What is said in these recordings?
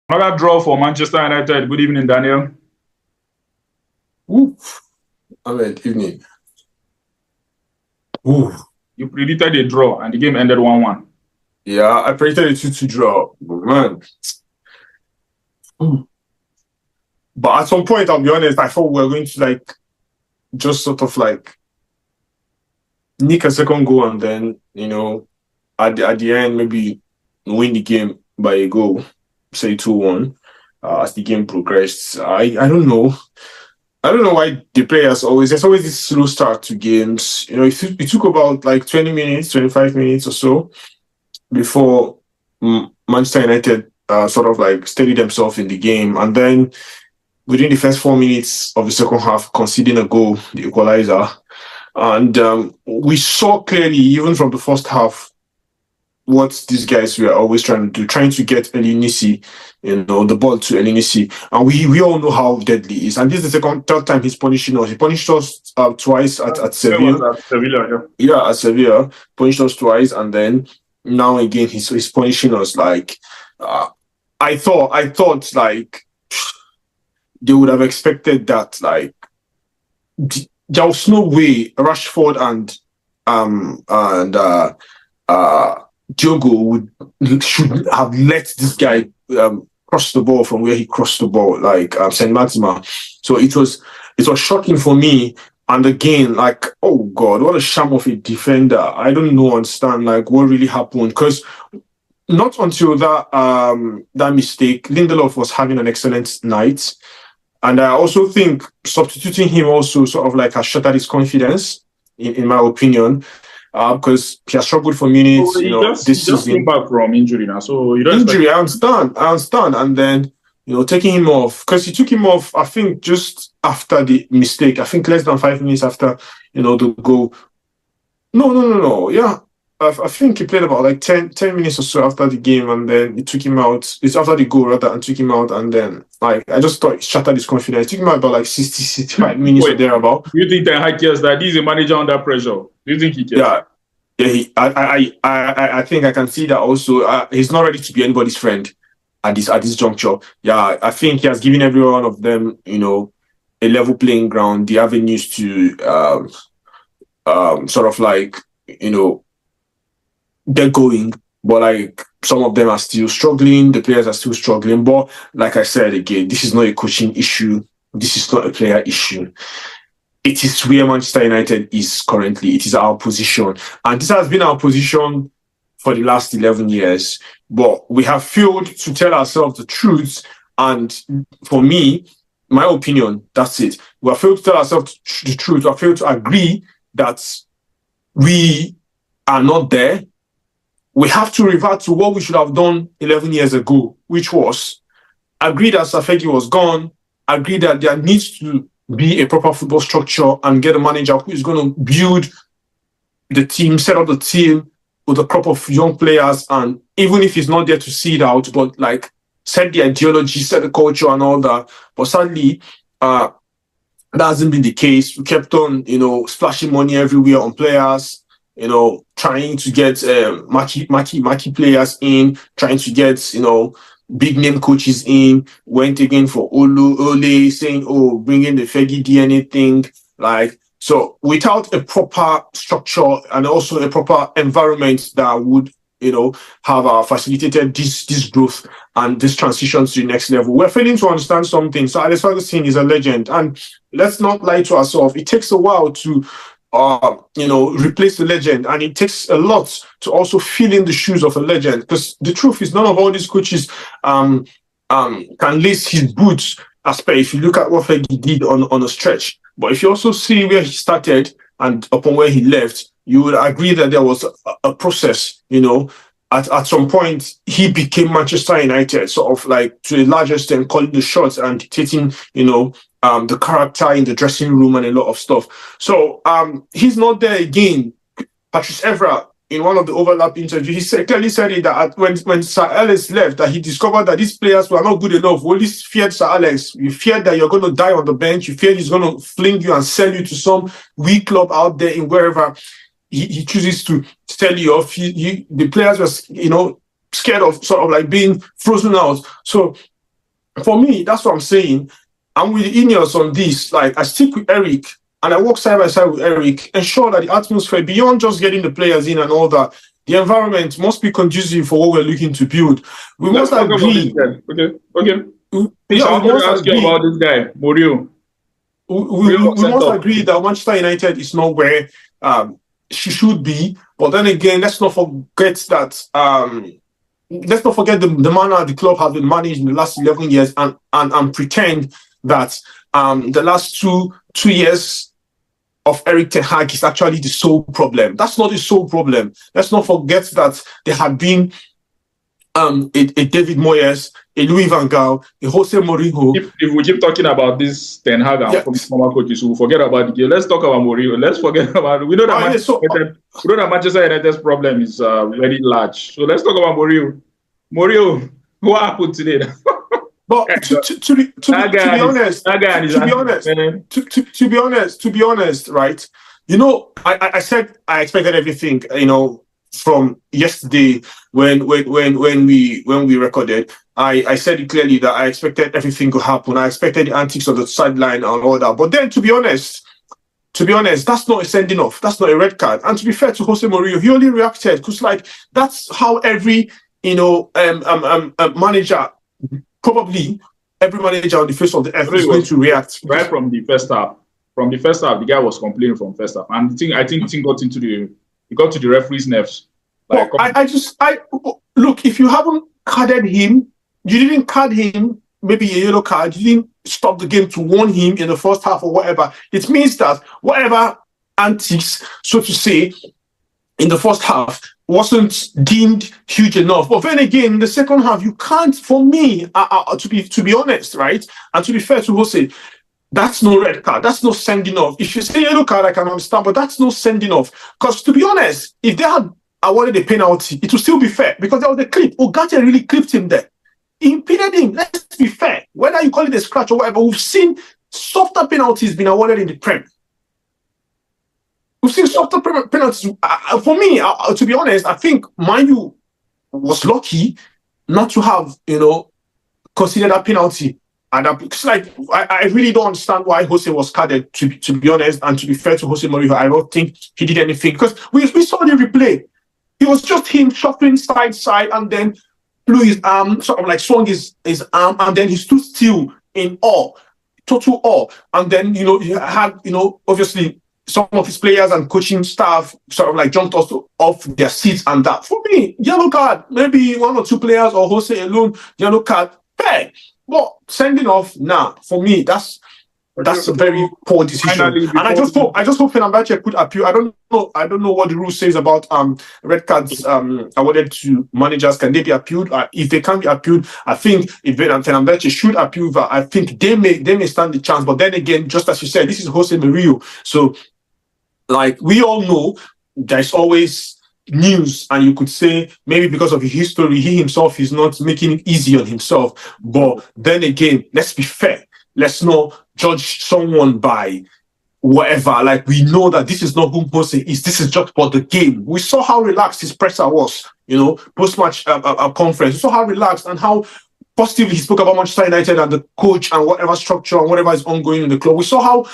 Another draw for Manchester United. Good evening, Daniel. Oof. Ahmed, evening. Oof. You predicted a draw and the game ended 1-1. Yeah, I predicted a 2-2 draw. Man. Oof. But at some point, I'll be honest, I thought we were going to just sort of nick a second goal and then, at the end, maybe win the game by a goal, say 2-1, as the game progressed. I don't know. I don't know why the players there's always this slow start to games. It took about 20 minutes, 25 minutes or so before Manchester United sort of steadied themselves in the game. And then within the first 4 minutes of the second half, conceding a goal, the equalizer. And we saw clearly, even from the first half, what these guys were always trying to do, trying to get Elinisi, the ball to Elinisi. And we all know how deadly he is. And this is the third time he's punishing us. He punished us twice at Sevilla. At Sevilla, yeah. Yeah, at Sevilla. Punished us twice. And then now again, he's punishing us. I thought they would have expected that. There was no way Rashford and Diogo should have let this guy cross the ball from where he crossed the ball, Saint Maximin. So it was shocking for me. And again, oh God, what a sham of a defender. I don't understand what really happened, because not until that mistake, Lindelof was having an excellent night. And I also think substituting him also sort of has shattered his confidence, in my opinion, because he has struggled for minutes. This season. Came back from injury now, so you don't injury. I understand, and then taking him off, because he took him off, I think, just after the mistake. I think less than 5 minutes after the goal. No. Yeah. I think he played about 10 minutes or so after the game, and then he took him out. It's after the goal, rather, and took him out. And then, I just thought it shattered his confidence. It took him out about 60, 65 minutes or thereabout. Do you think Ten Hag cares that he's a manager under pressure? Do you think he cares? Yeah. I think I can see that also. He's not ready to be anybody's friend at this juncture. Yeah, I think he has given every one of them, a level playing ground, the avenues to sort of they're going, but some of them are still struggling. The players are still struggling. But like I said again, this is not a coaching issue. This is not a player issue. It is where Manchester United is currently. It is our position. And this has been our position for the last 11 years. But we have failed to tell ourselves the truth. And for me, my opinion, that's it. We have failed to tell ourselves the truth. We have failed to agree that we are not there. We have to revert to what we should have done 11 years ago, which was agree that Safegi was gone, agree that there needs to be a proper football structure, and get a manager who is going to build the team, set up the team with a crop of young players, and even if he's not there to see it out, but set the ideology, set the culture and all that. But sadly, that hasn't been the case. We kept on, splashing money everywhere on players, trying to get marquee players in, trying to get, big name coaches in, went again for Ole, saying, oh, bring in the Fegi DNA thing. So without a proper structure and also a proper environment that would, have facilitated this growth and this transition to the next level, we're failing to understand something. So Alex Ferguson is a legend. And let's not lie to ourselves. It takes a while to replace the legend, and it takes a lot to also fill in the shoes of a legend, because the truth is none of all these coaches can lace his boots as per if you look at what Fergie did on a stretch. But if you also see where he started and upon where he left, you would agree that there was a process. At some point he became Manchester United, sort of to a large extent calling the shots and dictating the character in the dressing room and a lot of stuff. So he's not there again. Patrice Evra, in one of the overlap interviews, he clearly said it that when Sir Alex left, that he discovered that these players were not good enough. We only feared Sir Alex. You feared that you're going to die on the bench. You feared he's going to fling you and sell you to some weak club out there in wherever he chooses to sell you off. The players were, scared of sort of being frozen out. So for me, that's what I'm saying. I'm with Ineos on this. Like, I stick with Eric and I work side by side with Eric, ensure that the atmosphere, beyond just getting the players in and all that, the environment must be conducive for what we're looking to build. We Let's must talk about this agree. guy. Okay. Please, Yeah, I we want to must ask you agree. about this guy, Mourinho. We must agree that Manchester United is not where she should be. But then again, let's not forget that let's not forget the manner the club has been managed in the last 11 years and pretend that the last two years of Eric Ten Hag is actually the sole problem. That's not the sole problem. Let's not forget that there had been a David Moyes, a Louis van Gaal, a Jose Mourinho. If we keep talking about this Ten Hag and former coaches, we'll forget about the game. Let's talk about Mourinho. Let's forget about we know that Manchester United's problem is very large. So let's talk about Mourinho. Mourinho, what happened today? But to be honest, right? You know, I said I expected everything, you know, from yesterday when we recorded. I said it clearly that I expected everything to happen. I expected the antics on the sideline and all that. But then, to be honest, that's not a sending off. That's not a red card. And to be fair to Jose Mourinho, he only reacted because, like, that's how every manager, probably every manager on the face of the earth is going to react. Right from the first half. From the first half, the guy was complaining from first half, and I think the thing got to the referee's nerves. Like, look, if you haven't carded him, you didn't card him, maybe a yellow card, you didn't stop the game to warn him in the first half or whatever. It means that whatever antics, so to say, in the first half wasn't deemed huge enough. But then again, in the second half, you can't, for me, to be honest, right, and to be fair to Jose, that's no red card. That's no sending off. If you say yellow card, I can understand, but that's no sending off. Because to be honest, if they had awarded a penalty, it would still be fair because there was a clip. Ugarte really clipped him there. He impeded him. Let's be fair. Whether you call it a scratch or whatever, we've seen softer penalties being awarded in the Prem. We've seen softer penalties. For me, to be honest, I think Man U was lucky not to have, considered that penalty. And it's like, I really don't understand why Jose was carded, to be honest, and to be fair to Jose Mourinho, I don't think he did anything. Because we saw the replay. It was just him shuffling side, and then blew his arm, sort of like swung his arm, and then he stood still in awe, total awe. And then, he had, obviously, some of his players and coaching staff sort of like jumped off their seats and that. For me, yellow card, maybe one or two players or Jose alone, yellow card, fair. But sending off, for me, that's a very poor decision. And I just hope FENERBAHCE could appeal. I don't know what the rule says about red cards awarded to managers. Can they be appealed? If they can't be appealed, I think if FENERBAHCE should appeal that, I think they may stand the chance. But then again, just as you said, this is Jose Mourinho. So, like, we all know there's always news, and you could say maybe because of his history, he himself is not making it easy on himself. But then again, let's be fair. Let's not judge someone by whatever. Like, we know that this is not who Jose is. This is just for the game. We saw how relaxed his presser was, post-match conference. We saw how relaxed and how positively he spoke about Manchester United and the coach and whatever structure and whatever is ongoing in the club. We saw how,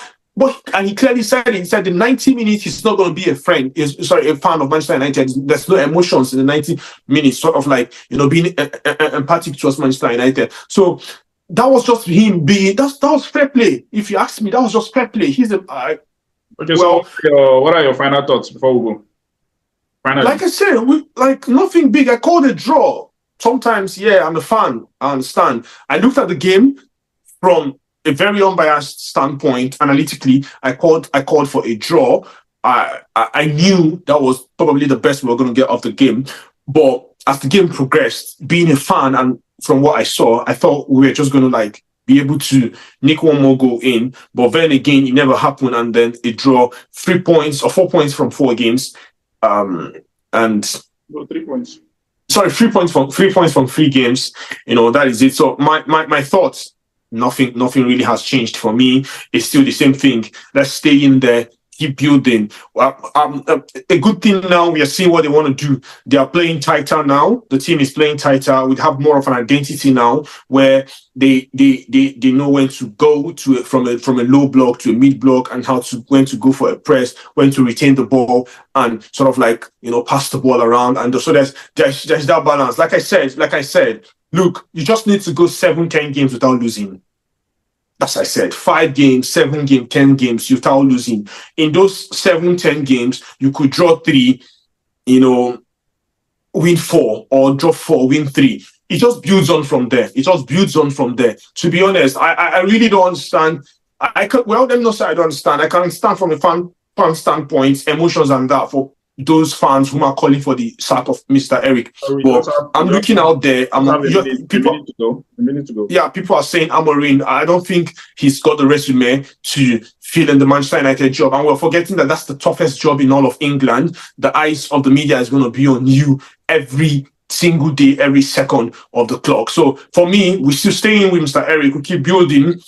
and he clearly said it. He said the 90 minutes he's not going to be a fan of Manchester United. There's no emotions in the 90 minutes, sort of like, being empathic towards Manchester United. So that was just him being, that was fair play. If you ask me, that was just fair play. Okay, so what are your final thoughts before we go? Finally. Like I said, nothing big. I called a draw. Sometimes, I'm a fan. I understand. I looked at the game from a very unbiased standpoint. Analytically, I called for a draw. I knew that was probably the best we were going to get off the game. But as the game progressed, being a fan and from what I saw, I thought we were just going to be able to nick one more goal in. But then again, it never happened. And then a draw, 3 points or 4 points from 4 games. 3 points. Sorry, 3 points from 3 games. That is it. So my thoughts, nothing really has changed for me. It's still the same thing. Let's stay in there, keep building. A good thing now, we are seeing what they want to do. They are playing tighter now. The team is playing tighter. We have more of an identity now, where they know when to go to from a low block to a mid block, and when to go for a press, when to retain the ball, and sort of like, pass the ball around. And so there's that balance. Like I said, look, you just need to go 7-10 games without losing. As I said, 5 games, 7 games, 10 games without losing. In those 7-10 games, you could draw 3, win 4, or draw 4, win 3. It just builds on from there. To be honest, I really don't understand. Let me not say I don't understand. I can understand from a fan standpoint, emotions and that for those fans who are calling for the sack of Mr. Eric. But I'm looking out there. A minute to go. Yeah, people are saying Amorim. I don't think he's got the resume to fill in the Manchester United job. And we're forgetting that that's the toughest job in all of England. The eyes of the media is going to be on you every single day, every second of the clock. So for me, we're still staying with Mr. Eric. We keep building.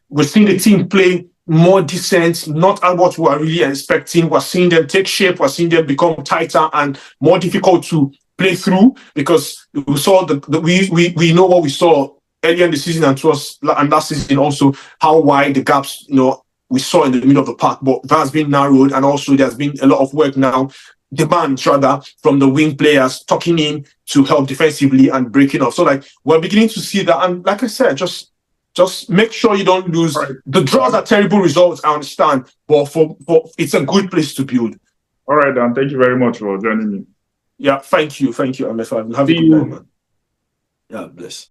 We're seeing the team play more decent, not at what we are really expecting. We're seeing them take shape. We're seeing them become tighter and more difficult to play through, because we saw we know what we saw earlier in the season and last season also, how wide the gaps we saw in the middle of the park. But that has been narrowed, and also there's been a lot of work now, demands rather, from the wing players tucking in to help defensively and breaking off. So like, we're beginning to see that, and like I said, just make sure you don't lose. Right. The draws are terrible results, I understand, but for it's a good place to build. All right, Dan. Thank you very much for joining me. Yeah, thank you, MFI. Have a good night, man. Yeah, bless.